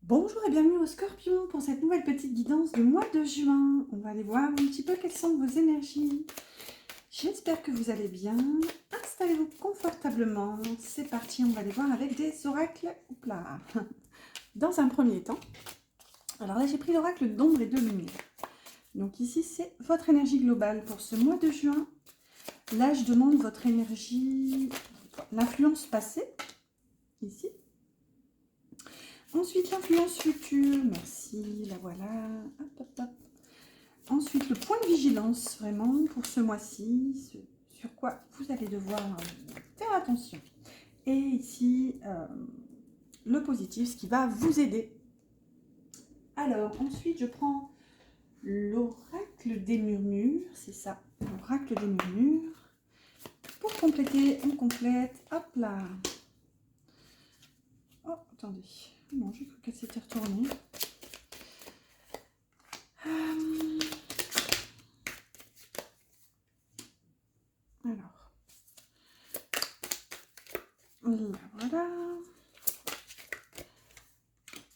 Bonjour et bienvenue au Scorpion pour cette nouvelle petite guidance du mois de juin. On va aller voir un petit peu quelles sont vos énergies. J'espère que vous allez bien. Installez-vous confortablement. C'est parti, on va aller voir avec des oracles. Oups là. Dans un premier temps, alors là j'ai pris l'oracle d'ombre et de lumière. Donc ici c'est votre énergie globale pour ce mois de juin. Là je demande votre énergie, l'influence passée, ici. Ensuite, l'influence future, merci, la voilà. Hop, hop, hop. Ensuite, le point de vigilance, vraiment, pour ce mois-ci, sur quoi vous allez devoir faire attention. Et ici, le positif, ce qui va vous aider. Alors, ensuite, je prends l'oracle des murmures, c'est ça, l'oracle des murmures. Pour compléter, on complète, hop là. Oh, attendez, non, j'ai cru qu'elle s'était retournée. Alors, voilà.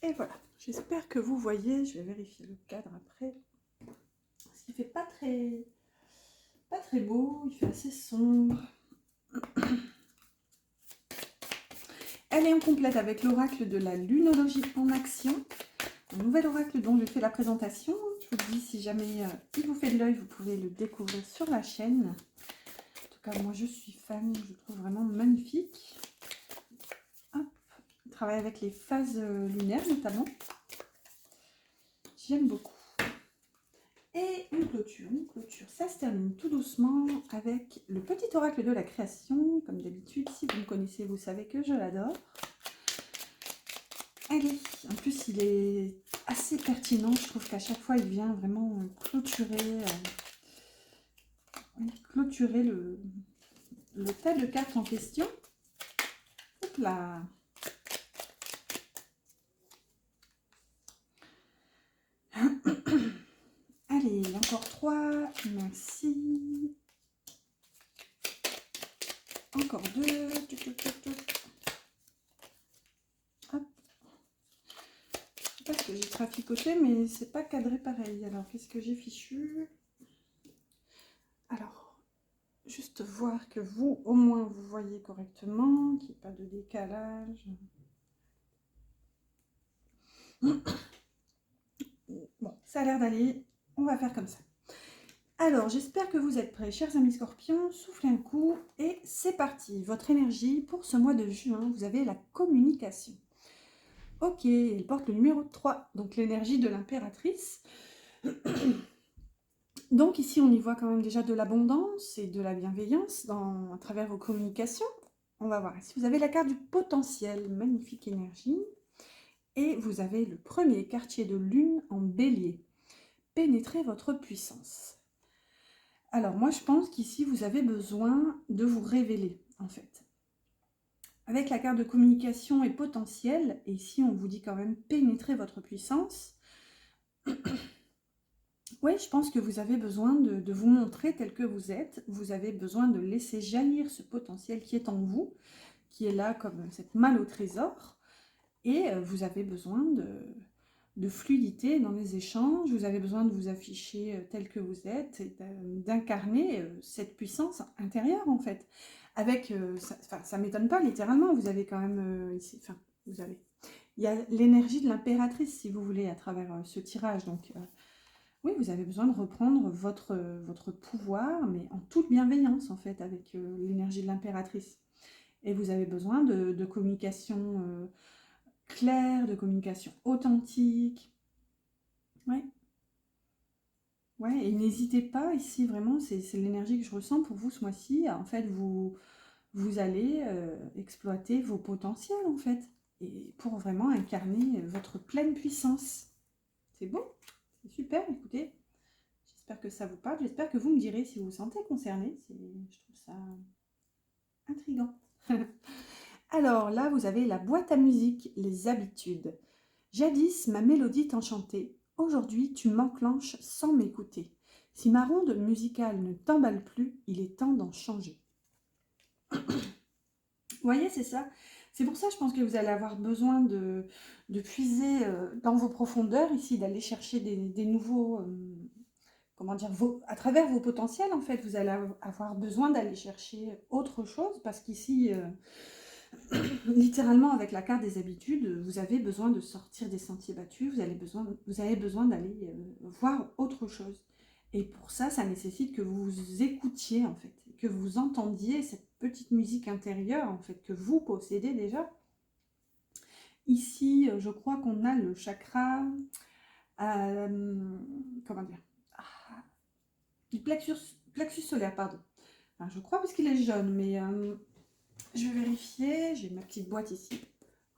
Et voilà. J'espère que vous voyez. Je vais vérifier le cadre après. Parce qu'il fait pas très beau. Il fait assez sombre. Elle est en complète avec l'oracle de la lunologie en action. Un nouvel oracle dont je fais la présentation. Je vous dis, si jamais il vous fait de l'œil, vous pouvez le découvrir sur la chaîne. En tout cas, moi je suis fan. Je le trouve vraiment magnifique. Hop. Il travaille avec les phases lunaires notamment. J'aime beaucoup. Et une clôture, ça se termine tout doucement avec le petit oracle de la création. Comme d'habitude, si vous me connaissez, vous savez que je l'adore. Allez, en plus il est assez pertinent, je trouve qu'à chaque fois il vient vraiment clôturer le tas de cartes en question. Hop là. Allez, encore 3, merci. Encore 2. Hop. Je sais pas ce que j'ai traficoté, mais c'est pas cadré pareil. Alors, qu'est-ce que j'ai fichu? Alors, juste voir que vous, au moins, vous voyez correctement, qu'il n'y ait pas de décalage. Bon, ça a l'air d'aller. On va faire comme ça. Alors, j'espère que vous êtes prêts, chers amis scorpions. Soufflez un coup et c'est parti. Votre énergie pour ce mois de juin, vous avez la communication. Ok, elle porte le numéro 3, donc l'énergie de l'impératrice. Donc ici, on y voit quand même déjà de l'abondance et de la bienveillance à travers vos communications. On va voir. Ici, vous avez la carte du potentiel, magnifique énergie. Et vous avez le premier quartier de lune en bélier. Pénétrez votre puissance. Alors moi, je pense qu'ici, vous avez besoin de vous révéler, en fait. Avec la carte de communication et potentiel, et ici, on vous dit quand même pénétrer votre puissance. Oui, je pense que vous avez besoin de vous montrer tel que vous êtes. Vous avez besoin de laisser jaillir ce potentiel qui est en vous, qui est là comme cette malle au trésor. Et vous avez besoin de fluidité dans les échanges. Vous avez besoin de vous afficher tel que vous êtes et d'incarner cette puissance intérieure, en fait. Avec, ça ne m'étonne pas, littéralement, vous avez quand même ici, enfin, vous avez... Il y a l'énergie de l'impératrice, si vous voulez, à travers ce tirage. Donc, oui, vous avez besoin de reprendre votre pouvoir, mais en toute bienveillance, en fait, avec l'énergie de l'impératrice. Et vous avez besoin de communication claire, de communication authentique. Ouais. Ouais, et n'hésitez pas, ici, vraiment, c'est l'énergie que je ressens pour vous ce mois-ci. En fait, vous allez exploiter vos potentiels, en fait, et pour vraiment incarner votre pleine puissance. C'est beau, c'est super, écoutez. J'espère que ça vous parle. J'espère que vous me direz si vous vous sentez concerné. Je trouve ça intriguant. Alors là, vous avez la boîte à musique, les habitudes. Jadis, ma mélodie t'enchantait. Aujourd'hui, tu m'enclenches sans m'écouter. Si ma ronde musicale ne t'emballe plus, il est temps d'en changer. Vous voyez, c'est ça. C'est pour ça, je pense que vous allez avoir besoin de puiser dans vos profondeurs ici, d'aller chercher des nouveaux, comment dire, à travers vos potentiels, en fait, vous allez avoir besoin d'aller chercher autre chose, parce qu'ici, littéralement, avec la carte des habitudes, vous avez besoin de sortir des sentiers battus, vous avez besoin d'aller voir autre chose. Et pour ça, ça nécessite que vous vous écoutiez, en fait, que vous entendiez cette petite musique intérieure, en fait, que vous possédez déjà. Ici, je crois qu'on a le chakra, comment dire, du plexus solaire, pardon. Enfin, je crois parce qu'il est jaune, mais je vais vérifier. J'ai ma petite boîte ici.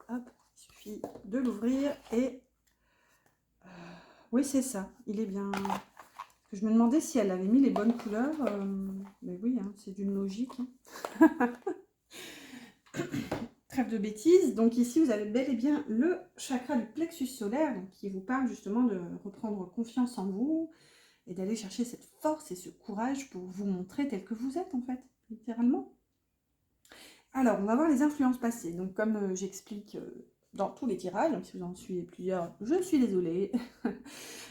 Hop, il suffit de l'ouvrir et oui, c'est ça. Il est bien. Je me demandais si elle avait mis les bonnes couleurs. Mais oui, hein, c'est d'une logique. Hein. Trêve de bêtises. Donc ici, vous avez bel et bien le chakra du plexus solaire, donc, qui vous parle justement de reprendre confiance en vous et d'aller chercher cette force et ce courage pour vous montrer tel que vous êtes, en fait, littéralement. Alors, on va voir les influences passées. Donc, comme j'explique dans tous les tirages, donc si vous en suivez plusieurs, je suis désolée.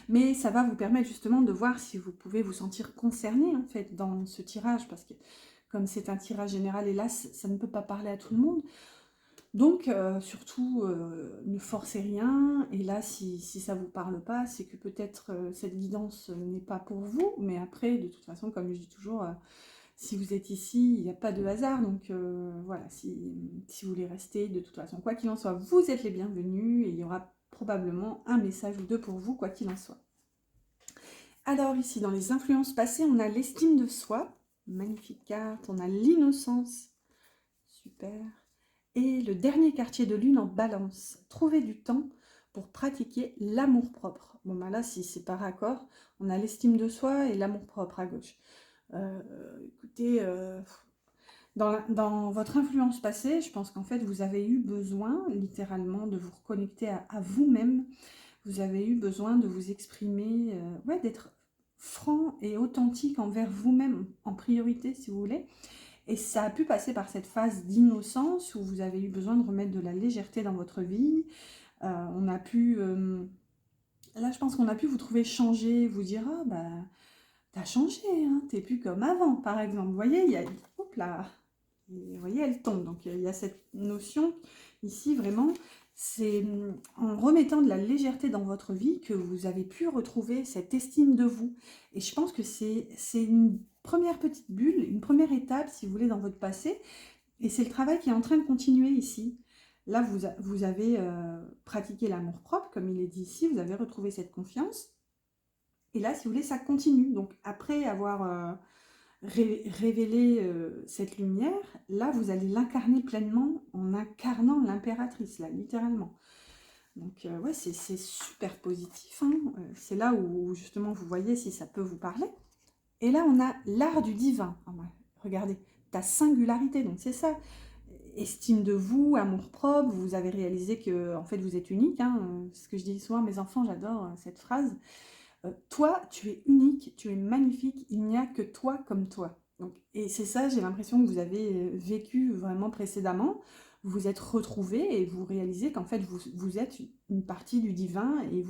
Mais ça va vous permettre justement de voir si vous pouvez vous sentir concerné, en fait, dans ce tirage. Parce que, comme c'est un tirage général, hélas, ça ne peut pas parler à tout le monde. Donc, surtout, ne forcez rien. Et là, si ça ne vous parle pas, c'est que peut-être cette guidance n'est pas pour vous. Mais après, de toute façon, comme je dis toujours... si vous êtes ici, il n'y a pas de hasard, donc voilà, si vous voulez rester, de toute façon, quoi qu'il en soit, vous êtes les bienvenus et il y aura probablement un message ou deux pour vous, quoi qu'il en soit. Alors ici, dans les influences passées, on a l'estime de soi, magnifique carte, on a l'innocence, super, et le dernier quartier de lune en balance, trouver du temps pour pratiquer l'amour-propre. Bon, ben là, si c'est par accord, on a l'estime de soi et l'amour-propre à gauche. Écoutez, dans votre influence passée, je pense qu'en fait, vous avez eu besoin, littéralement, de vous reconnecter à vous-même. Vous avez eu besoin de vous exprimer, ouais, d'être franc et authentique envers vous-même, en priorité, si vous voulez. Et ça a pu passer par cette phase d'innocence où vous avez eu besoin de remettre de la légèreté dans votre vie. On a pu... là, je pense qu'on a pu vous trouver changé, vous dire, ah, bah... T'as changé, hein, t'es plus comme avant, par exemple. Vous voyez, il y a... Hop là, et vous voyez, elle tombe. Donc, il y a cette notion ici, vraiment, c'est en remettant de la légèreté dans votre vie que vous avez pu retrouver cette estime de vous. Et je pense que c'est une première petite bulle, une première étape, si vous voulez, dans votre passé. Et c'est le travail qui est en train de continuer ici. Là, vous avez pratiqué l'amour-propre, comme il est dit ici, vous avez retrouvé cette confiance. Et là, si vous voulez, ça continue. Donc, après avoir révélé cette lumière, là, vous allez l'incarner pleinement en incarnant l'impératrice, là, littéralement. Donc, ouais, c'est super positif. Hein. C'est là où, justement, vous voyez si ça peut vous parler. Et là, on a l'art du divin. Ah, bah, regardez, ta singularité. Donc, c'est ça. Estime de vous, amour-propre. Vous avez réalisé que, en fait, vous êtes unique. Hein. C'est ce que je dis souvent à mes enfants, j'adore cette phrase. Toi, tu es unique, tu es magnifique, il n'y a que toi comme toi. Donc, et c'est ça, j'ai l'impression que vous avez vécu vraiment précédemment. Vous vous êtes retrouvés et vous réalisez qu'en fait, vous êtes une partie du divin et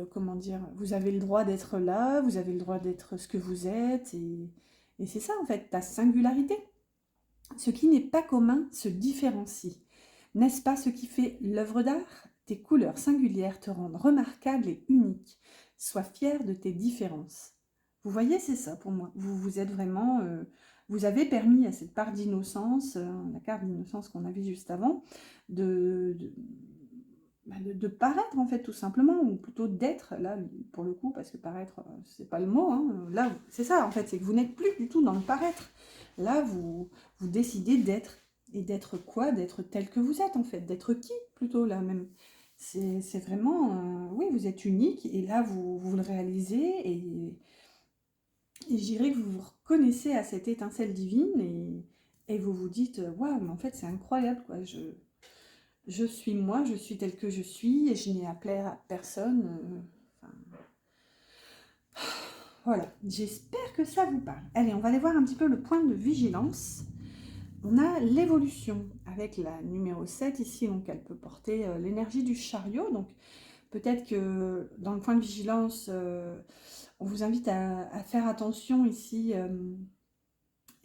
comment dire, vous avez le droit d'être là, vous avez le droit d'être ce que vous êtes. Et c'est ça, en fait, ta singularité. Ce qui n'est pas commun se différencie. N'est-ce pas ce qui fait l'œuvre d'art? Tes couleurs singulières te rendent remarquable et unique. Sois fier de tes différences. Vous voyez, c'est ça pour moi. Vous êtes vraiment... vous avez permis à cette part d'innocence, la carte d'innocence qu'on a vue juste avant, de paraître en fait tout simplement, ou plutôt d'être, là pour le coup, parce que paraître, c'est pas le mot, hein. Là c'est ça en fait, c'est que vous n'êtes plus du tout dans le paraître. Là vous décidez d'être, et d'être quoi? D'être tel que vous êtes en fait, d'être qui plutôt là même. C'est vraiment, oui, vous êtes unique et là vous le réalisez et je dirais que vous vous reconnaissez à cette étincelle divine et vous vous dites, waouh, mais en fait c'est incroyable quoi, je suis moi, je suis telle que je suis et je n'ai à plaire à personne. Enfin, voilà, j'espère que ça vous parle. Allez, on va aller voir un petit peu le point de vigilance. on a l'évolution avec la numéro 7 ici, donc elle peut porter l'énergie du chariot. Donc peut-être que dans le point de vigilance, on vous invite à faire attention ici,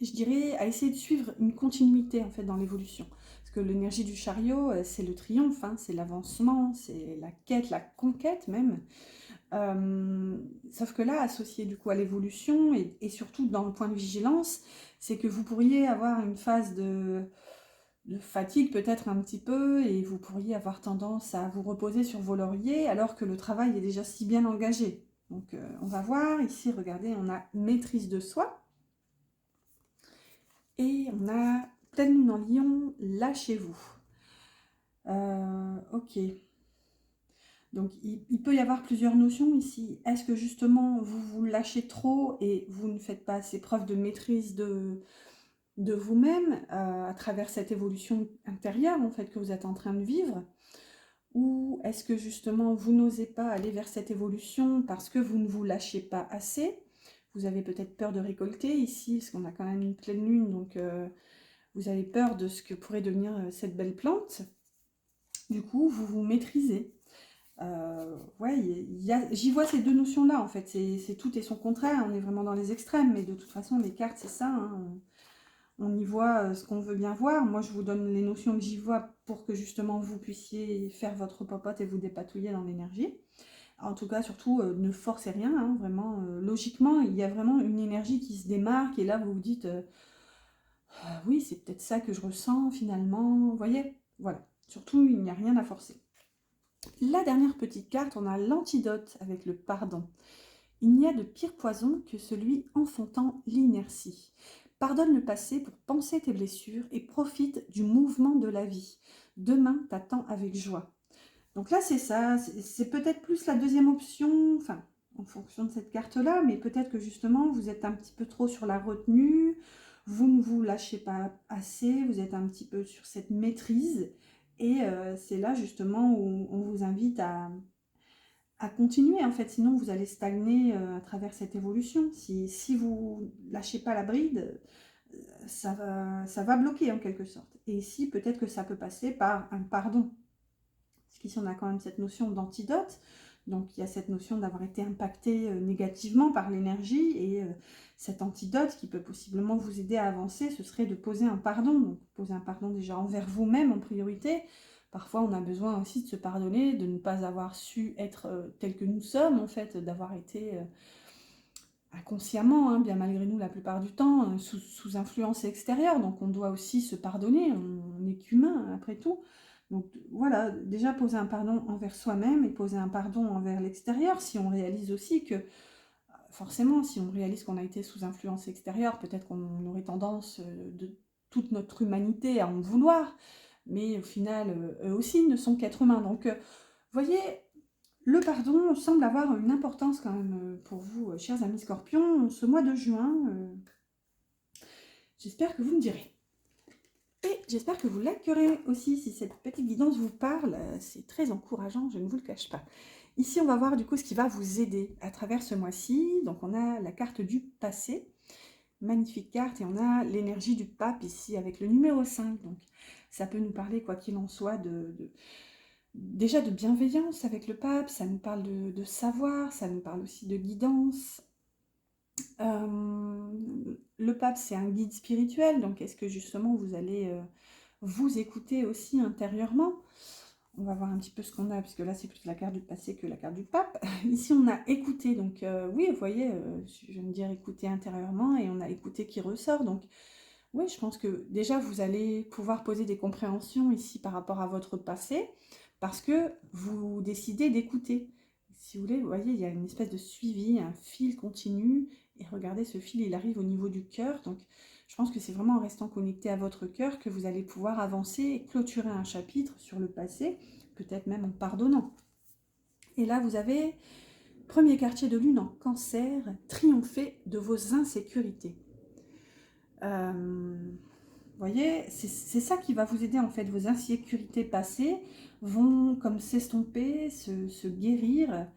je dirais, à essayer de suivre une continuité en fait dans l'évolution. Parce que l'énergie du chariot, c'est le triomphe, hein, c'est l'avancement, c'est la quête, la conquête même. Sauf que là, associé du coup à l'évolution et surtout dans le point de vigilance, c'est que vous pourriez avoir une phase de fatigue peut-être un petit peu et vous pourriez avoir tendance à vous reposer sur vos lauriers alors que le travail est déjà si bien engagé. Donc on va voir ici, regardez, on a maîtrise de soi et on a pleine lune en lion, lâchez-vous. Ok. Donc, il peut y avoir plusieurs notions ici. Est-ce que justement, vous vous lâchez trop et vous ne faites pas assez preuve de maîtrise de vous-même à travers cette évolution intérieure en fait que vous êtes en train de vivre? Ou est-ce que justement, vous n'osez pas aller vers cette évolution parce que vous ne vous lâchez pas assez? Vous avez peut-être peur de récolter ici, parce qu'on a quand même une pleine lune, donc vous avez peur de ce que pourrait devenir cette belle plante. Du coup, vous vous maîtrisez. Ouais, j'y vois ces deux notions-là, en fait. C'est tout et son contraire. On est vraiment dans les extrêmes, mais de toute façon, les cartes, c'est ça, hein. On y voit ce qu'on veut bien voir. Moi, je vous donne les notions que j'y vois pour que justement vous puissiez faire votre popote et vous dépatouiller dans l'énergie. En tout cas, surtout, ne forcez rien, hein, vraiment. Logiquement, il y a vraiment une énergie qui se démarque et là, vous vous dites, ah oui, c'est peut-être ça que je ressens finalement. Vous voyez? Voilà. Surtout, il n'y a rien à forcer. La dernière petite carte, on a l'antidote avec le pardon. Il n'y a de pire poison que celui enfantant l'inertie. Pardonne le passé pour penser tes blessures et profite du mouvement de la vie. Demain t'attend avec joie. Donc là, c'est ça. C'est peut-être plus la deuxième option, enfin, en fonction de cette carte-là, mais peut-être que justement, vous êtes un petit peu trop sur la retenue, vous ne vous lâchez pas assez, vous êtes un petit peu sur cette maîtrise. Et c'est là justement où on vous invite à continuer, en fait, sinon vous allez stagner à travers cette évolution. Si vous lâchez pas la bride, ça va bloquer en quelque sorte. Et ici, peut-être que ça peut passer par un pardon. Parce qu'ici, on a quand même cette notion d'antidote. Donc, il y a cette notion d'avoir été impacté négativement par l'énergie. Et cet antidote qui peut possiblement vous aider à avancer, ce serait de poser un pardon. Donc, poser un pardon déjà envers vous-même en priorité. Parfois, on a besoin aussi de se pardonner, de ne pas avoir su être tel que nous sommes, en fait, d'avoir été inconsciemment, hein, bien malgré nous la plupart du temps, sous influence extérieure. Donc, on doit aussi se pardonner, on n'est qu'humain après tout. Donc voilà, déjà poser un pardon envers soi-même et poser un pardon envers l'extérieur, si on réalise aussi que, forcément, si on réalise qu'on a été sous influence extérieure, peut-être qu'on aurait tendance de toute notre humanité à en vouloir, mais au final, eux aussi ne sont qu'êtres humains. Donc, vous voyez, le pardon semble avoir une importance quand même pour vous, chers amis scorpions, ce mois de juin. J'espère que vous me direz. Et j'espère que vous likerez aussi si cette petite guidance vous parle. C'est très encourageant, je ne vous le cache pas. Ici, on va voir du coup ce qui va vous aider à travers ce mois-ci. Donc, on a la carte du passé. Magnifique carte. Et on a l'énergie du pape ici avec le numéro 5. Donc, ça peut nous parler, quoi qu'il en soit, déjà de bienveillance avec le pape. Ça nous parle de savoir. Ça nous parle aussi de guidance. Le pape, c'est un guide spirituel, donc est-ce que justement vous allez vous écouter aussi intérieurement? On va voir un petit peu ce qu'on a, puisque là c'est plus la carte du passé que la carte du pape. Ici on a écouté, donc oui, vous voyez, je viens de dire écouter intérieurement, et on a écouté qui ressort, donc oui, je pense que déjà vous allez pouvoir poser des compréhensions ici par rapport à votre passé, parce que vous décidez d'écouter. Si vous voulez, vous voyez, il y a une espèce de suivi, un fil continu, et regardez, ce fil, il arrive au niveau du cœur, donc je pense que c'est vraiment en restant connecté à votre cœur que vous allez pouvoir avancer et clôturer un chapitre sur le passé, peut-être même en pardonnant. Et là, vous avez, premier quartier de lune en cancer, triompher de vos insécurités. Vous voyez, c'est ça qui va vous aider en fait. Vos insécurités passées vont comme s'estomper, se guérir.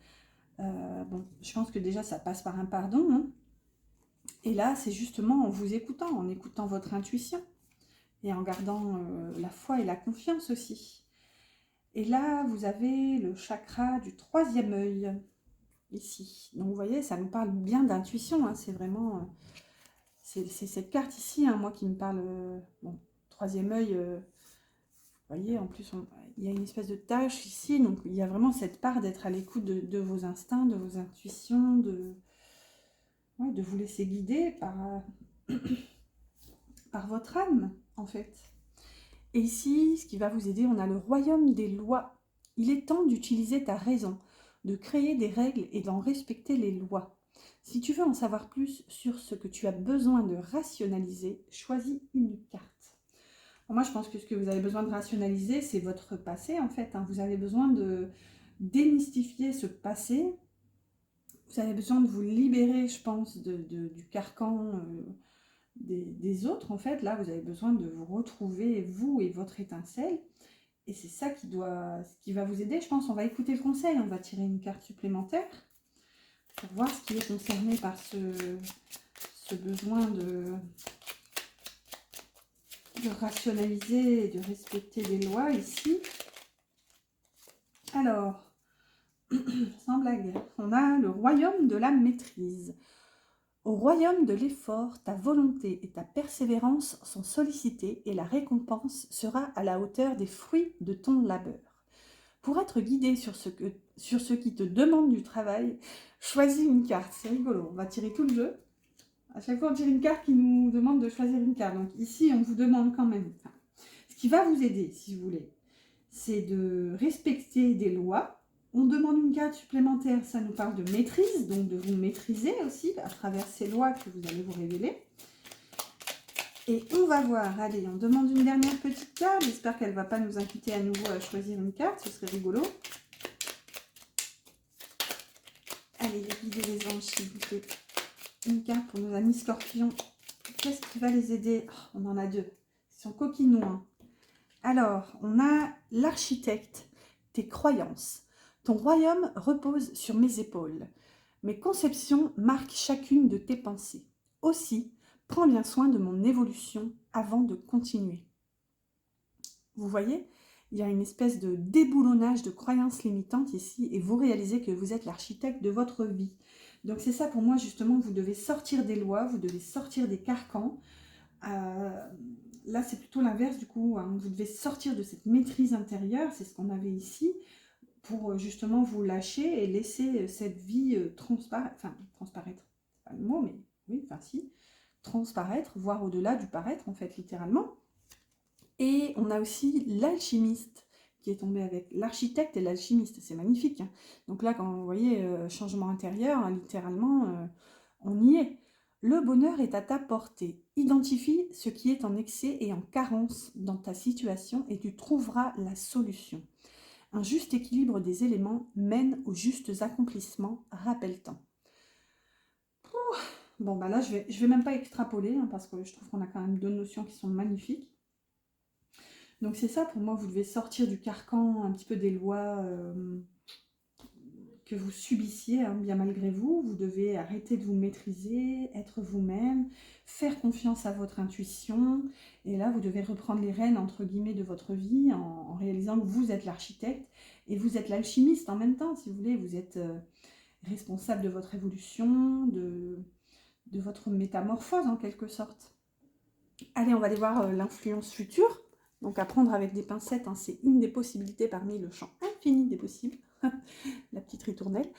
Bon, je pense que déjà ça passe par un pardon, hein. Et là, c'est justement en vous écoutant, en écoutant votre intuition. et en gardant la foi et la confiance aussi. Et là, vous avez le chakra du troisième œil, ici. Donc, vous voyez, ça nous parle bien d'intuition, hein, c'est vraiment... c'est cette carte ici, hein, moi, qui me parle... bon, troisième œil, vous voyez, en plus, il y a une espèce de tâche ici, donc il y a vraiment cette part d'être à l'écoute de vos instincts, de vos intuitions, ouais, de vous laisser guider par votre âme, en fait. Et ici, ce qui va vous aider, on a le royaume des lois. Il est temps d'utiliser ta raison, de créer des règles et d'en respecter les lois. Si tu veux en savoir plus sur ce que tu as besoin de rationaliser, choisis une carte. Alors moi, je pense que ce que vous avez besoin de rationaliser, c'est votre passé, en fait, hein. Vous avez besoin de démystifier ce passé. Vous avez besoin de vous libérer, je pense, du carcan des autres, en fait. Là, vous avez besoin de vous retrouver, vous et votre étincelle. Et c'est ça qui va vous aider, je pense. On va écouter le conseil, on va tirer une carte supplémentaire pour voir ce qui est concerné par ce besoin de rationaliser et de respecter les lois ici. Alors, sans blague, on a le royaume de la maîtrise. Au royaume de l'effort, ta volonté et ta persévérance sont sollicitées et la récompense sera à la hauteur des fruits de ton labeur. Pour être guidé sur ce qui te demande du travail, choisis une carte. C'est rigolo, on va tirer tout le jeu. À chaque fois, on tire une carte qui nous demande de choisir une carte. Donc ici, on vous demande quand même. Enfin, ce qui va vous aider, si vous voulez, c'est de respecter des lois. On demande une carte supplémentaire, ça nous parle de maîtrise, donc de vous maîtriser aussi à travers ces lois que vous allez vous révéler. Et on va voir, allez, on demande une dernière petite carte. J'espère qu'elle ne va pas nous inciter à nouveau à choisir une carte, ce serait rigolo. Allez, les guides et les anges, s'il vous plaît. Une carte pour nos amis scorpions. Qu'est-ce qui va les aider? Oh, on en a deux. Ils sont coquinous, hein. Alors, on a l'architecte, tes croyances. Ton royaume repose sur mes épaules. Mes conceptions marquent chacune de tes pensées. Aussi, prends bien soin de mon évolution avant de continuer. Vous voyez, il y a une espèce de déboulonnage de croyances limitantes ici et vous réalisez que vous êtes l'architecte de votre vie. Donc c'est ça pour moi justement, vous devez sortir des lois, vous devez sortir des carcans. Là c'est plutôt l'inverse du coup, hein. Vous devez sortir de cette maîtrise intérieure, c'est ce qu'on avait ici, pour justement vous lâcher et laisser cette vie transparaître, c'est pas le mot mais oui, enfin si, transparaître, voir au-delà du paraître en fait littéralement. Et on a aussi l'alchimiste qui est tombé avec l'architecte et l'alchimiste. C'est magnifique, hein. Donc là, quand vous voyez changement intérieur, hein, littéralement, on y est. Le bonheur est à ta portée. Identifie ce qui est en excès et en carence dans ta situation et tu trouveras la solution. Un juste équilibre des éléments mène aux justes accomplissements, rappelle-t'en. Bon, bah là, je vais même pas extrapoler, hein, parce que je trouve qu'on a quand même deux notions qui sont magnifiques. Donc c'est ça, pour moi, vous devez sortir du carcan un petit peu des lois que vous subissiez, hein, bien malgré vous. Vous devez arrêter de vous maîtriser, être vous-même, faire confiance à votre intuition. Et là, vous devez reprendre les rênes, entre guillemets, de votre vie en réalisant que vous êtes l'architecte et vous êtes l'alchimiste en même temps, si vous voulez. Vous êtes responsable de votre évolution, de votre métamorphose en quelque sorte. Allez, on va aller voir l'influence future. Donc à prendre avec des pincettes, hein, c'est une des possibilités parmi le champ infini des possibles, la petite ritournelle.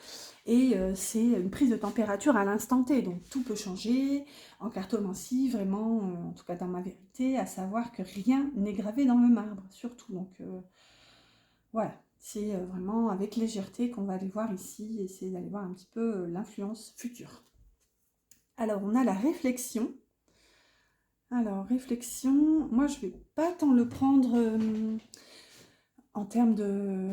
Et c'est une prise de température à l'instant T, donc tout peut changer. En cartomancie, vraiment, en tout cas dans ma vérité, à savoir que rien n'est gravé dans le marbre, surtout. Donc voilà, c'est vraiment avec légèreté qu'on va aller voir ici, essayer d'aller voir un petit peu l'influence future. Alors on a la réflexion. Alors, réflexion, moi je ne vais pas tant le prendre en termes de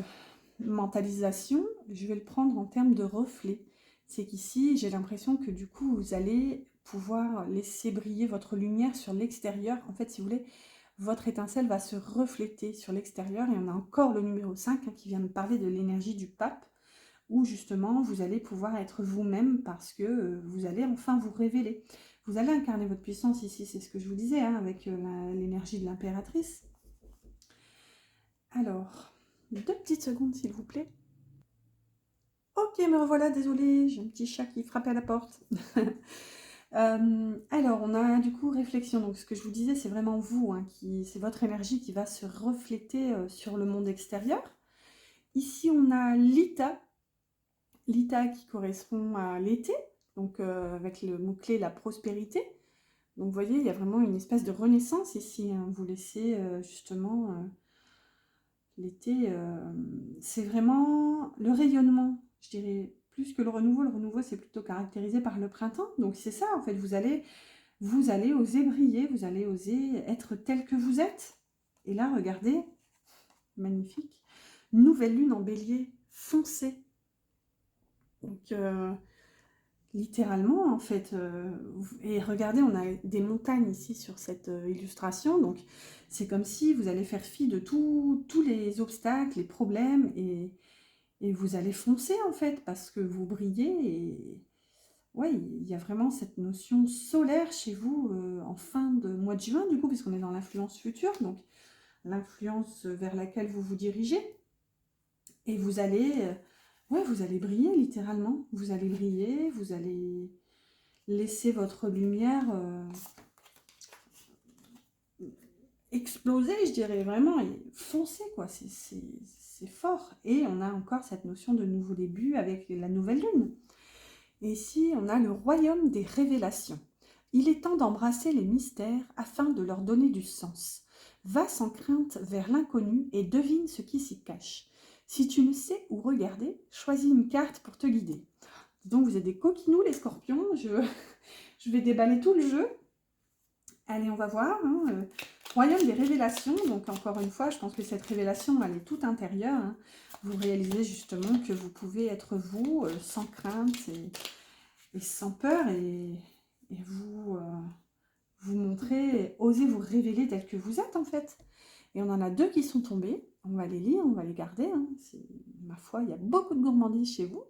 mentalisation, je vais le prendre en termes de reflet. C'est qu'ici, j'ai l'impression que du coup, vous allez pouvoir laisser briller votre lumière sur l'extérieur. En fait, si vous voulez, votre étincelle va se refléter sur l'extérieur. Et on a encore le numéro 5 hein, qui vient nous parler de l'énergie du pape, où justement, vous allez pouvoir être vous-même parce que vous allez enfin vous révéler. vous allez incarner votre puissance ici, c'est ce que je vous disais, hein, avec l'énergie de l'impératrice. Alors, 2 petites secondes s'il vous plaît. Ok, me revoilà, désolée, j'ai un petit chat qui frappait à la porte. Alors, on a du coup réflexion. Donc, ce que je vous disais, c'est vraiment vous, hein, c'est votre énergie qui va se refléter sur le monde extérieur. Ici, on a l'Ita. L'Ita qui correspond à l'été, donc avec le mot-clé la prospérité. Donc, vous voyez, il y a vraiment une espèce de renaissance ici, hein. Vous laissez justement l'été, c'est vraiment le rayonnement, je dirais, plus que le renouveau. Le renouveau, c'est plutôt caractérisé par le printemps. Donc, c'est ça, en fait, vous allez oser briller, vous allez oser être tel que vous êtes. Et là, regardez, magnifique, nouvelle lune en bélier, foncé. Donc, littéralement, en fait, et regardez, on a des montagnes ici sur cette illustration, donc c'est comme si vous allez faire fi de tous les obstacles, les problèmes, et vous allez foncer, en fait, parce que vous brillez, et ouais, il y a vraiment cette notion solaire chez vous en fin de mois de juin, du coup, puisqu'on est dans l'influence future, donc l'influence vers laquelle vous vous dirigez. Et vous allez, ouais, vous allez briller littéralement. Vous allez briller, vous allez laisser votre lumière exploser, je dirais vraiment, et foncer, quoi. C'est fort. Et on a encore cette notion de nouveau début avec la nouvelle lune. Et ici, on a le royaume des révélations. Il est temps d'embrasser les mystères afin de leur donner du sens. Va sans crainte vers l'inconnu et devine ce qui s'y cache. Si tu ne sais où regarder, choisis une carte pour te guider. Donc vous êtes des coquinous les scorpions, je vais déballer tout le jeu. Allez, on va voir. Hein. Royaume des révélations, donc encore une fois, je pense que cette révélation, elle est toute intérieure. Hein. Vous réalisez justement que vous pouvez être vous, sans crainte et sans peur, et vous montrer, oser vous révéler tel que vous êtes en fait. Et on en a 2 qui sont tombés, on va les lire, on va les garder, hein. Ma foi, il y a beaucoup de gourmandise chez vous.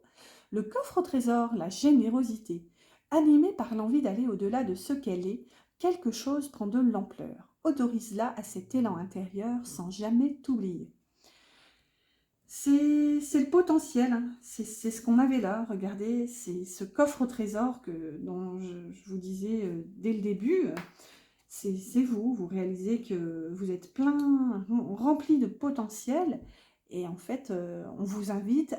Le coffre au trésor, la générosité. Animée par l'envie d'aller au-delà de ce qu'elle est, quelque chose prend de l'ampleur. Autorise-la à cet élan intérieur sans jamais t'oublier. C'est le potentiel, hein. C'est ce qu'on avait là, regardez, c'est ce coffre au trésor dont je vous disais dès le début. C'est vous réalisez que vous êtes plein, rempli de potentiel, et en fait, on vous invite,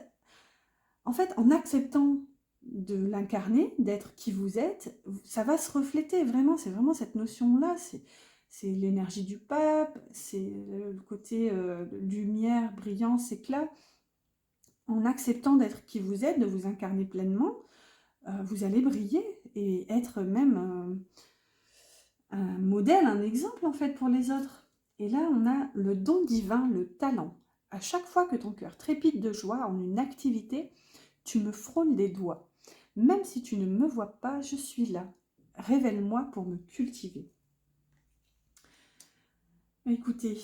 en fait, en acceptant de l'incarner, d'être qui vous êtes, ça va se refléter, vraiment, c'est vraiment cette notion-là, c'est l'énergie du pape, c'est le côté lumière, brillance, éclat. En acceptant d'être qui vous êtes, de vous incarner pleinement, vous allez briller et être même un modèle, un exemple en fait pour les autres. Et là, on a le don divin, le talent. À chaque fois que ton cœur trépide de joie en une activité, tu me frôles des doigts. Même si tu ne me vois pas, je suis là. Révèle-moi pour me cultiver. Écoutez,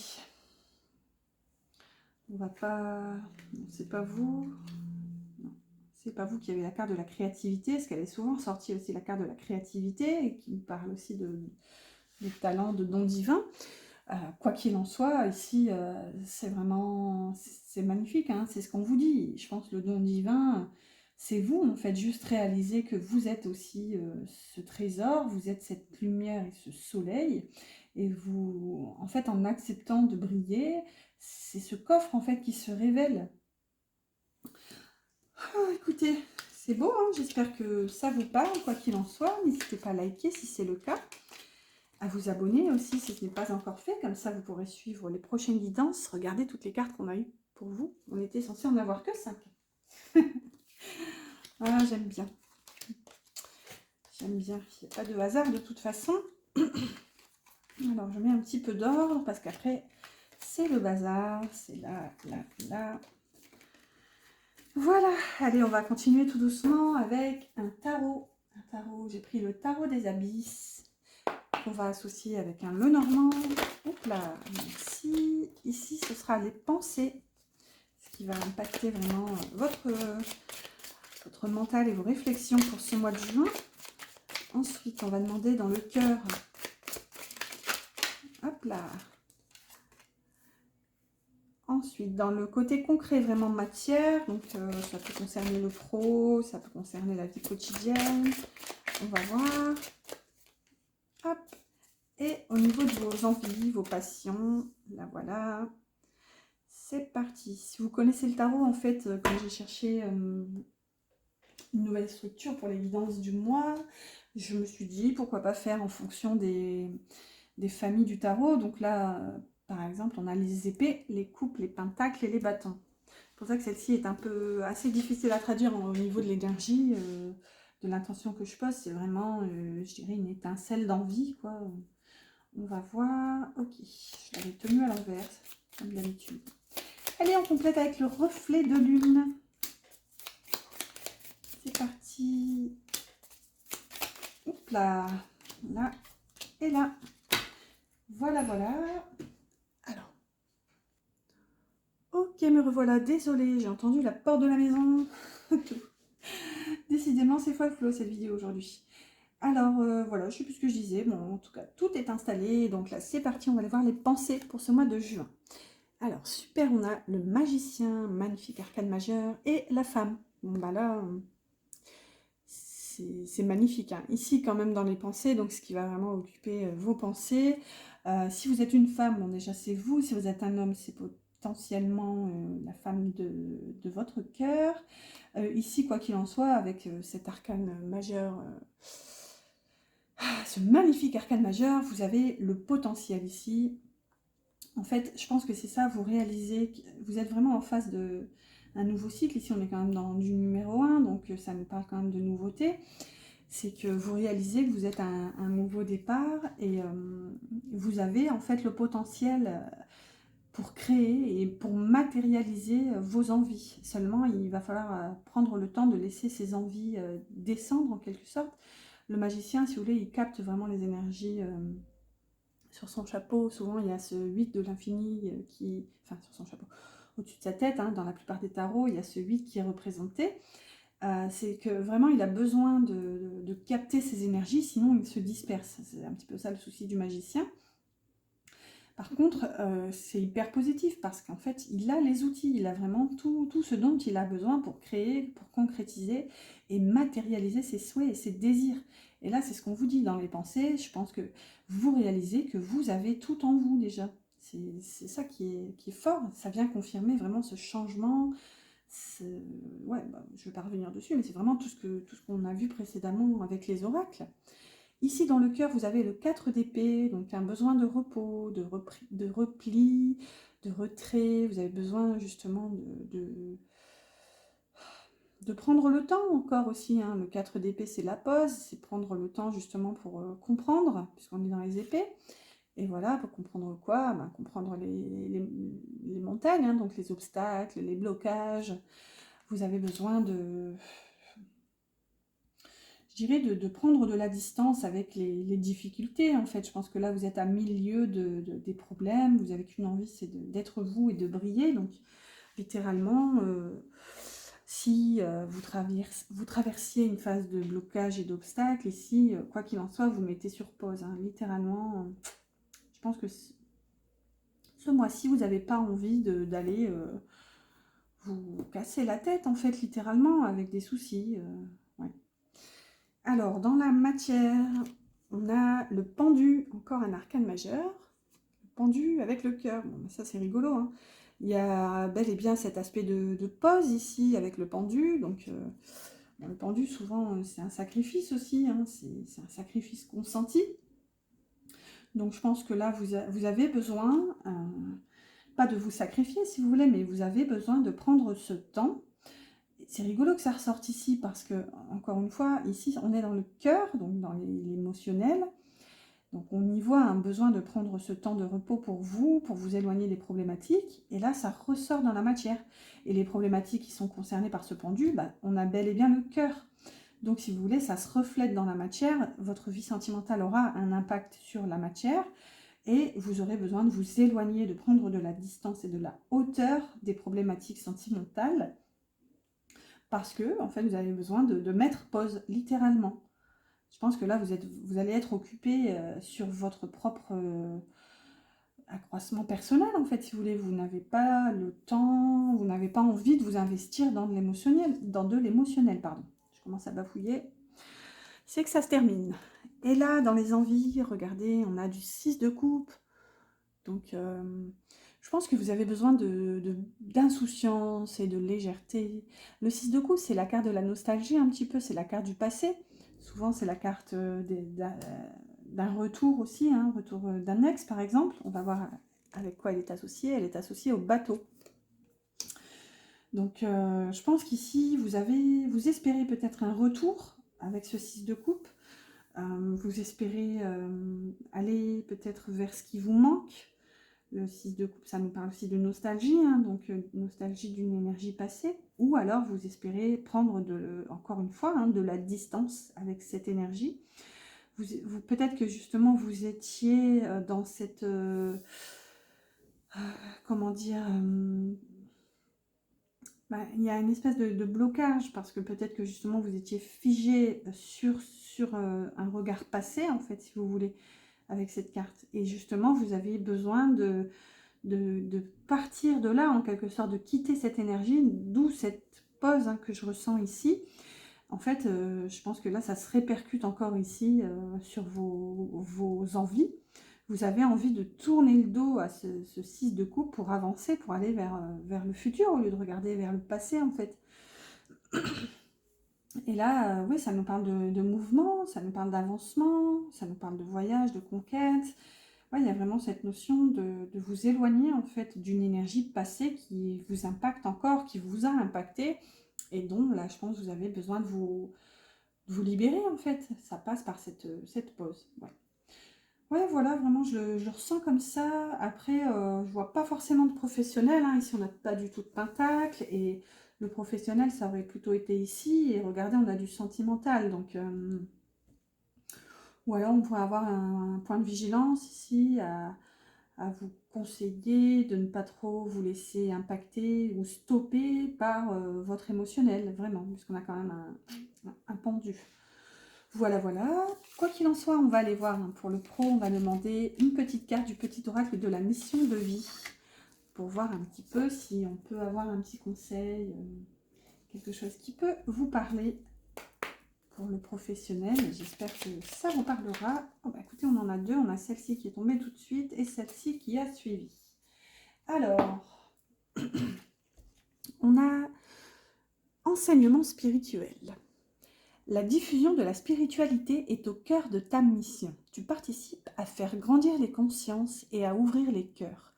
on va pas... Non, c'est pas vous. Non, c'est pas vous qui avez la carte de la créativité, parce qu'elle est souvent sortie aussi la carte de la créativité, et qui parle aussi de talent, de don divin. Quoi qu'il en soit, ici, c'est vraiment... C'est magnifique, hein, c'est ce qu'on vous dit. Je pense que le don divin... C'est vous, en fait, juste réaliser que vous êtes aussi ce trésor, vous êtes cette lumière et ce soleil, et vous, en fait, en acceptant de briller, c'est ce coffre, en fait, qui se révèle. Oh, écoutez, c'est beau, hein, j'espère que ça vous parle, quoi qu'il en soit. N'hésitez pas à liker si c'est le cas, à vous abonner aussi si ce n'est pas encore fait, comme ça vous pourrez suivre les prochaines guidances. Regardez toutes les cartes qu'on a eues pour vous, on était censé en avoir que 5. Ah, j'aime bien. J'aime bien. Il n'y a pas de hasard de toute façon. Alors, je mets un petit peu d'ordre parce qu'après, c'est le bazar. C'est là, là, là. Voilà. Allez, on va continuer tout doucement avec un tarot. Un tarot. J'ai pris le tarot des abysses qu'on va associer avec un Lenormand. Hop là. Merci. Ici, ce sera les pensées. Ce qui va impacter vraiment votre mental et vos réflexions pour ce mois de juin. Ensuite, on va demander dans le cœur. Hop là. Ensuite, dans le côté concret, vraiment matière, donc ça peut concerner le pro, ça peut concerner la vie quotidienne. On va voir. Hop. Et au niveau de vos envies, vos passions, là voilà. C'est parti. Si vous connaissez le tarot, en fait, quand j'ai cherché une nouvelle structure pour les guidances du mois, je me suis dit pourquoi pas faire en fonction des familles du tarot. Donc là, par exemple, on a les épées, les coupes, les pentacles et les bâtons. C'est pour ça que celle-ci est un peu assez difficile à traduire au niveau de l'énergie, de l'intention que je pose. C'est vraiment, je dirais, une étincelle d'envie, quoi. On va voir. Ok, je l'avais tenue à l'envers, comme d'habitude. Allez, on complète avec le reflet de lune. C'est parti. Hop là, là et là. Voilà, voilà. Alors. Ok, me revoilà. Désolée, j'ai entendu la porte de la maison. Décidément, c'est folklore cette vidéo aujourd'hui. Alors, voilà, je ne sais plus ce que je disais. Bon, en tout cas, tout est installé. Donc là, c'est parti. On va aller voir les pensées pour ce mois de juin. Alors, super, on a le magicien, magnifique arcane majeur, et la femme. Bon, bah là, c'est magnifique. Hein. Ici, quand même, dans les pensées, donc ce qui va vraiment occuper vos pensées. Si vous êtes une femme, bon, déjà, c'est vous. Si vous êtes un homme, c'est potentiellement la femme de votre cœur. Ici, quoi qu'il en soit, avec cet arcane majeur, ce magnifique arcane majeur, vous avez le potentiel ici. En fait, je pense que c'est ça, vous réalisez que vous êtes vraiment en face d'un nouveau cycle. Ici, on est quand même dans du numéro 1, donc ça nous parle quand même de nouveauté. C'est que vous réalisez que vous êtes à un nouveau départ et vous avez en fait le potentiel pour créer et pour matérialiser vos envies. Seulement, il va falloir prendre le temps de laisser ces envies descendre en quelque sorte. Le magicien, si vous voulez, il capte vraiment les énergies sur son chapeau. Souvent, il y a ce 8 de l'infini qui... Enfin, sur son chapeau, au-dessus de sa tête, hein, dans la plupart des tarots, il y a ce 8 qui est représenté. C'est que vraiment, il a besoin de capter ces énergies, sinon il se disperse. C'est un petit peu ça le souci du magicien. Par contre, c'est hyper positif parce qu'en fait, il a les outils, il a vraiment tout ce dont il a besoin pour créer, pour concrétiser et matérialiser ses souhaits et ses désirs. Et là, c'est ce qu'on vous dit dans les pensées. Je pense que vous réalisez que vous avez tout en vous déjà. C'est ça qui est fort. Ça vient confirmer vraiment ce changement. Ouais, bah, je ne vais pas revenir dessus, mais c'est vraiment tout ce qu'on a vu précédemment avec les oracles. Ici, dans le cœur, vous avez le 4 d'épée, donc un besoin de repos, de repli, de retrait. Vous avez besoin justement de prendre le temps encore aussi. Hein. Le 4 d'épée, c'est la pause, c'est prendre le temps justement pour comprendre, puisqu'on est dans les épées. Et voilà, pour comprendre quoi? Ben, comprendre les montagnes, hein, donc les obstacles, les blocages. Vous avez besoin je dirais, de prendre de la distance avec les difficultés, en fait. Je pense que là, vous êtes à milieu des problèmes, vous avez qu'une envie, c'est d'être vous et de briller. Donc, littéralement, si vous traversiez une phase de blocage et d'obstacle, ici, quoi qu'il en soit, vous mettez sur pause. Hein. Littéralement, je pense que ce mois-ci, vous n'avez pas envie d'aller vous casser la tête, en fait, littéralement, avec des soucis. Ouais. Alors, dans la matière, on a le pendu, encore un arcane majeur. Le pendu avec le cœur. Bon, ça, c'est rigolo. Hein. Il y a bel et bien cet aspect de pause ici avec le pendu. Donc, le pendu, souvent, c'est un sacrifice aussi. Hein. C'est un sacrifice consenti. Donc, je pense que là, vous avez besoin, pas de vous sacrifier si vous voulez, mais vous avez besoin de prendre ce temps. C'est rigolo que ça ressorte ici parce que, encore une fois, ici, on est dans le cœur, donc dans l'émotionnel. Donc, on y voit un besoin de prendre ce temps de repos pour vous éloigner des problématiques. Et là, ça ressort dans la matière. Et les problématiques qui sont concernées par ce pendu, bah, on a bel et bien le cœur. Donc, si vous voulez, ça se reflète dans la matière. Votre vie sentimentale aura un impact sur la matière. Et vous aurez besoin de vous éloigner, de prendre de la distance et de la hauteur des problématiques sentimentales. Parce que, en fait, vous avez besoin de mettre pause, littéralement. Je pense que là, vous allez être occupé sur votre propre accroissement personnel, en fait, si vous voulez. Vous n'avez pas le temps, vous n'avez pas envie de vous investir dans de l'émotionnel, pardon. Je commence à bafouiller. C'est que ça se termine. Et là, dans les envies, regardez, on a du 6 de coupe. Donc, je pense que vous avez besoin d'insouciance et de légèreté. Le 6 de coupe, c'est la carte de la nostalgie un petit peu, c'est la carte du passé. Souvent, c'est la carte d'un retour aussi, hein, retour d'un ex par exemple. On va voir avec quoi elle est associée. Elle est associée au bateau. Donc, je pense qu'ici, vous espérez peut-être un retour avec ce 6 de coupe. Vous espérez aller peut-être vers ce qui vous manque. Le 6 de coupe, ça nous parle aussi de nostalgie, hein, donc nostalgie d'une énergie passée. Ou alors, vous espérez prendre, encore une fois, hein, de la distance avec cette énergie. Peut-être que justement, vous étiez dans cette... comment dire il y a une espèce de blocage, parce que peut-être que justement, vous étiez figé sur un regard passé, en fait, si vous voulez, avec cette carte. Et justement, vous avez besoin de partir de là, en quelque sorte, de quitter cette énergie, d'où cette pause hein, que je ressens ici. En fait, je pense que là, ça se répercute encore ici sur vos envies. Vous avez envie de tourner le dos à ce 6 de coupe pour avancer, pour aller vers le futur, au lieu de regarder vers le passé, en fait. Et là, oui, ça nous parle de mouvement, ça nous parle d'avancement, ça nous parle de voyage, de conquête. Ouais, il y a vraiment cette notion de vous éloigner en fait d'une énergie passée qui vous impacte encore, qui vous a impacté et dont là je pense vous avez besoin de vous libérer en fait. Ça passe par cette pause. Ouais. Ouais, voilà, vraiment je le ressens comme ça. Après, je vois pas forcément de professionnel, hein. Ici on n'a pas du tout de pentacle et le professionnel ça aurait plutôt été ici et regardez on a du sentimental donc... ou alors on pourrait avoir un point de vigilance ici à vous conseiller de ne pas trop vous laisser impacter ou stopper par votre émotionnel, vraiment, puisqu'on a quand même un pendu. Voilà, voilà. Quoi qu'il en soit, on va aller voir hein, pour le pro, on va demander une petite carte du petit oracle de la mission de vie pour voir un petit peu si on peut avoir un petit conseil, quelque chose qui peut vous parler pour le professionnel. J'espère que ça vous parlera. Oh, bah, écoutez, on en a deux. On a celle-ci qui est tombée tout de suite et celle-ci qui a suivi. Alors, on a enseignement spirituel. La diffusion de la spiritualité est au cœur de ta mission. Tu participes à faire grandir les consciences et à ouvrir les cœurs.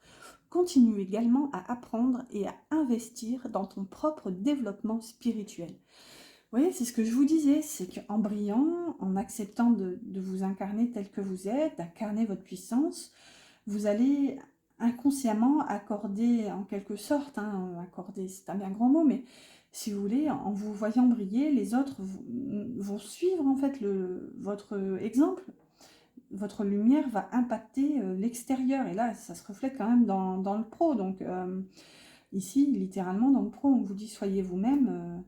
Continue également à apprendre et à investir dans ton propre développement spirituel. Vous voyez, c'est ce que je vous disais, c'est qu'en brillant, en acceptant de vous incarner tel que vous êtes, d'incarner votre puissance, vous allez inconsciemment accorder, en quelque sorte, hein, accorder, c'est un bien grand mot, mais si vous voulez, en vous voyant briller, les autres vont suivre en fait votre exemple. Votre lumière va impacter l'extérieur, et là, ça se reflète quand même dans le pro. Donc ici, littéralement, dans le pro, on vous dit soyez vous-même.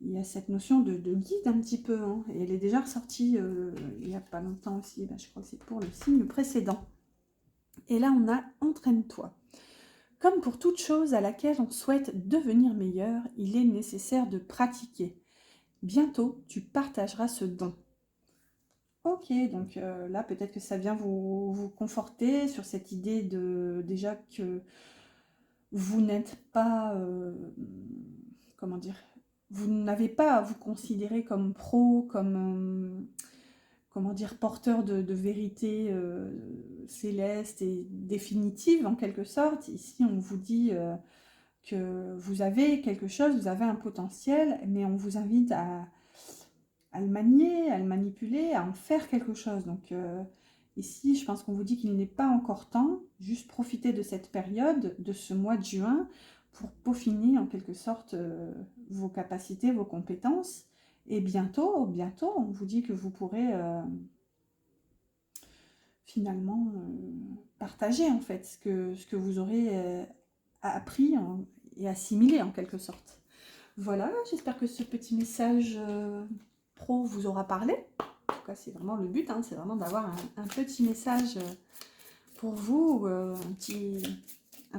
Il y a cette notion de guide un petit peu, hein, et elle est déjà ressortie il n'y a pas longtemps aussi, je crois que c'est pour le signe précédent. Et là, on a entraîne-toi. Comme pour toute chose à laquelle on souhaite devenir meilleur, il est nécessaire de pratiquer. Bientôt, tu partageras ce don. Ok, donc là, peut-être que ça vient vous conforter sur cette idée déjà que vous n'êtes pas, comment dire, vous n'avez pas à vous considérer comme pro, comme, comment dire, porteur de vérité céleste et définitive en quelque sorte. Ici, on vous dit que vous avez quelque chose, vous avez un potentiel, mais on vous invite à le manier, à le manipuler, à en faire quelque chose. Donc ici, je pense qu'on vous dit qu'il n'est pas encore temps, juste profiter de cette période, de ce mois de juin, pour peaufiner en quelque sorte vos capacités, vos compétences. Et bientôt, on vous dit que vous pourrez finalement partager en fait ce que vous aurez appris et assimilé en quelque sorte. Voilà, j'espère que ce petit message pro vous aura parlé. En tout cas, c'est vraiment le but, hein, c'est vraiment d'avoir un petit message pour vous, un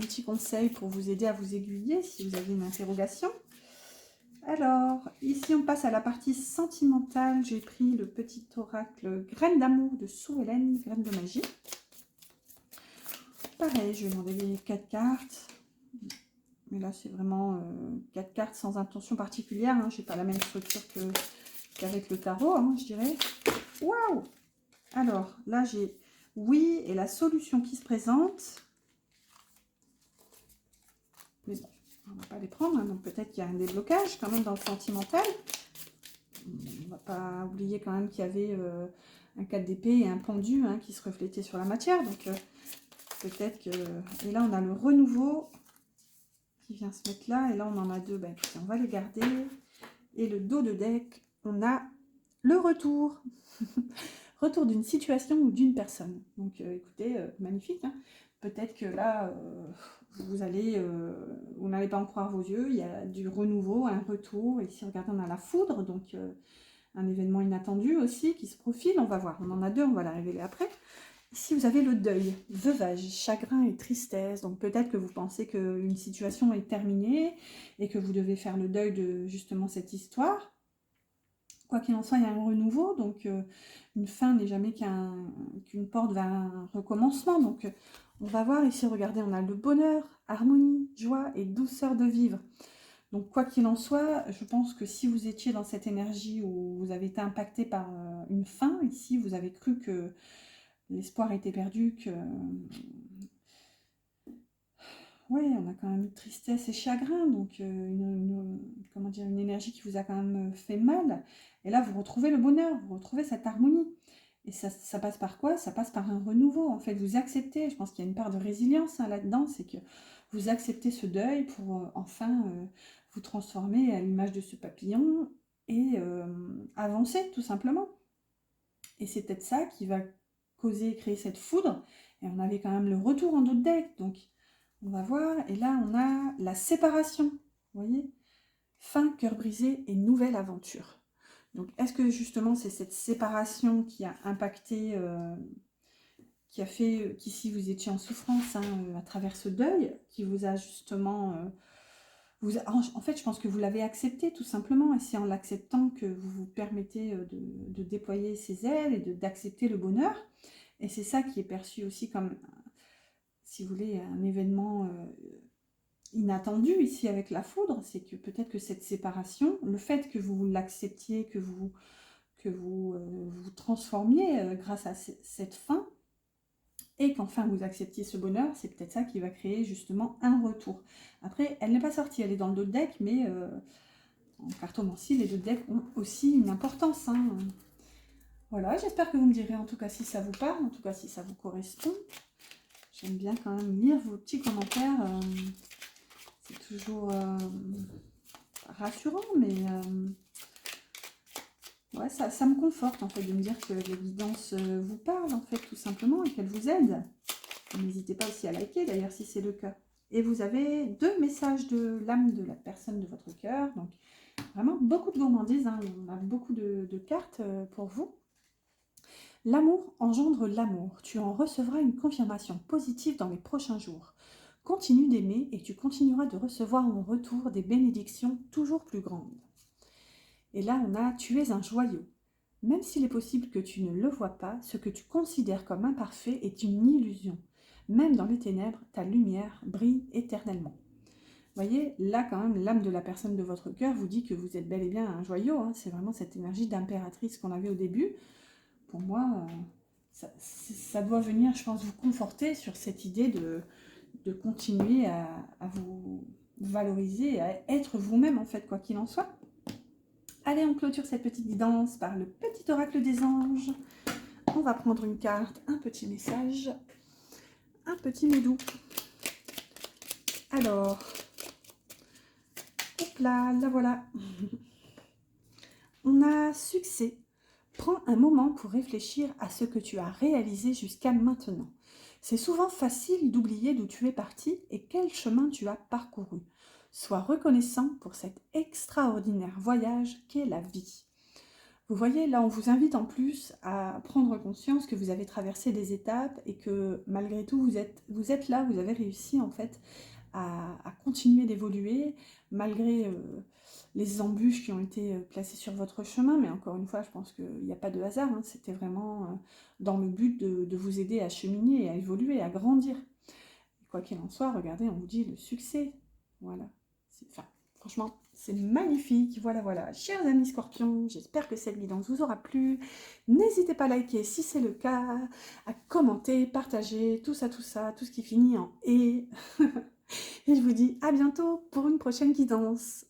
petit conseil pour vous aider à vous aiguiller si vous avez une interrogation. Alors, ici on passe à la partie sentimentale. J'ai pris le petit oracle Graines d'amour de Sue Ellen, Graines de magie. Pareil, je vais demander les 4 cartes. Mais là, c'est vraiment 4 cartes sans intention particulière. Hein. Je n'ai pas la même structure qu'avec le tarot, hein, je dirais. Waouh! Alors, là, j'ai oui et la solution qui se présente. Mais bon, on ne va pas les prendre. Hein, donc, peut-être qu'il y a un déblocage quand même dans le sentimental. On ne va pas oublier quand même qu'il y avait un 4 d'épée et un pendu hein, qui se reflétaient sur la matière. Donc, peut-être que... Et là, on a le renouveau qui vient se mettre là. Et là, on en a deux. Ben, écoutez, on va les garder. Et le dos de deck, on a le retour. Retour d'une situation ou d'une personne. Donc, écoutez, magnifique. Hein. Peut-être que là, vous n'allez pas en croire vos yeux. Il y a du renouveau, un retour. Et ici, regardez, on a la foudre. Donc, un événement inattendu aussi qui se profile. On va voir. On en a deux, on va la révéler après. Ici, vous avez le deuil, veuvage, chagrin et tristesse. Donc, peut-être que vous pensez qu'une situation est terminée et que vous devez faire le deuil de justement cette histoire. Quoi qu'il en soit, il y a un renouveau. Donc, une fin n'est jamais qu'une porte vers un recommencement. Donc, on va voir ici, regardez, on a le bonheur, harmonie, joie et douceur de vivre. Donc, quoi qu'il en soit, je pense que si vous étiez dans cette énergie où vous avez été impacté par une fin, ici, vous avez cru que l'espoir était perdu, que... Oui, on a quand même eu tristesse et chagrin, donc comment dire, une énergie qui vous a quand même fait mal. Et là, vous retrouvez le bonheur, vous retrouvez cette harmonie. Et ça passe par quoi? Ça passe par un renouveau. En fait, vous acceptez, je pense qu'il y a une part de résilience hein, là-dedans, c'est que vous acceptez ce deuil pour enfin vous transformer à l'image de ce papillon et avancer tout simplement. Et c'est peut-être ça qui va causer, créer cette foudre. Et on avait quand même le retour en dos de deck, donc on va voir. Et là, on a la séparation, vous voyez? Fin, cœur brisé et nouvelle aventure. Donc, est-ce que justement, c'est cette séparation qui a impacté, qui a fait qu'ici vous étiez en souffrance hein, à travers ce deuil, qui vous a justement... en fait, je pense que vous l'avez accepté tout simplement, et c'est en l'acceptant que vous vous permettez de déployer ses ailes et d'accepter le bonheur. Et c'est ça qui est perçu aussi comme, si vous voulez, un événement inattendu ici avec la foudre, c'est que peut-être que cette séparation, le fait que vous l'acceptiez, que vous vous transformiez grâce à cette fin, et qu'enfin vous acceptiez ce bonheur, c'est peut-être ça qui va créer justement un retour. Après, elle n'est pas sortie, elle est dans le dos de deck, mais en cartomancie, les deux decks ont aussi une importance. Hein. Voilà, j'espère que vous me direz en tout cas si ça vous parle, en tout cas si ça vous correspond. J'aime bien quand même lire vos petits commentaires. C'est toujours rassurant, mais ouais, ça me conforte en fait de me dire que les guidances vous parlent en fait tout simplement et qu'elles vous aident. N'hésitez pas aussi à liker d'ailleurs si c'est le cas. Et vous avez deux messages de l'âme de la personne de votre cœur. Donc vraiment beaucoup de gourmandise, hein. On a beaucoup de cartes pour vous. L'amour engendre l'amour. Tu en recevras une confirmation positive dans les prochains jours. Continue d'aimer et tu continueras de recevoir en retour des bénédictions toujours plus grandes. Et là, on a « Tu es un joyau ». Même s'il est possible que tu ne le vois pas, ce que tu considères comme imparfait est une illusion. Même dans les ténèbres, ta lumière brille éternellement. Vous voyez, là quand même, l'âme de la personne de votre cœur vous dit que vous êtes bel et bien un joyau. Hein. C'est vraiment cette énergie d'impératrice qu'on avait au début. Pour moi, ça doit venir, je pense, vous conforter sur cette idée de continuer à vous valoriser, à être vous-même en fait, quoi qu'il en soit. Allez, on clôture cette petite guidance par le petit oracle des anges. On va prendre une carte, un petit message, un petit mot doux. Alors, hop là, la voilà. On a succès. Prends un moment pour réfléchir à ce que tu as réalisé jusqu'à maintenant. C'est souvent facile d'oublier d'où tu es parti et quel chemin tu as parcouru. Sois reconnaissant pour cet extraordinaire voyage qu'est la vie. Vous voyez, là, on vous invite en plus à prendre conscience que vous avez traversé des étapes et que malgré tout, vous êtes là, vous avez réussi en fait à continuer d'évoluer malgré les embûches qui ont été placées sur votre chemin. Mais encore une fois, je pense qu'il n'y a pas de hasard, hein, c'était vraiment dans le but de vous aider à cheminer, à évoluer, à grandir. Quoi qu'il en soit, regardez, on vous dit le succès. Voilà. Enfin, franchement, c'est magnifique. Voilà, voilà. Chers amis scorpions, j'espère que cette guidance vous aura plu. N'hésitez pas à liker si c'est le cas, à commenter, partager, tout ça, tout ce qui finit en « et ». Et je vous dis à bientôt pour une prochaine guidance.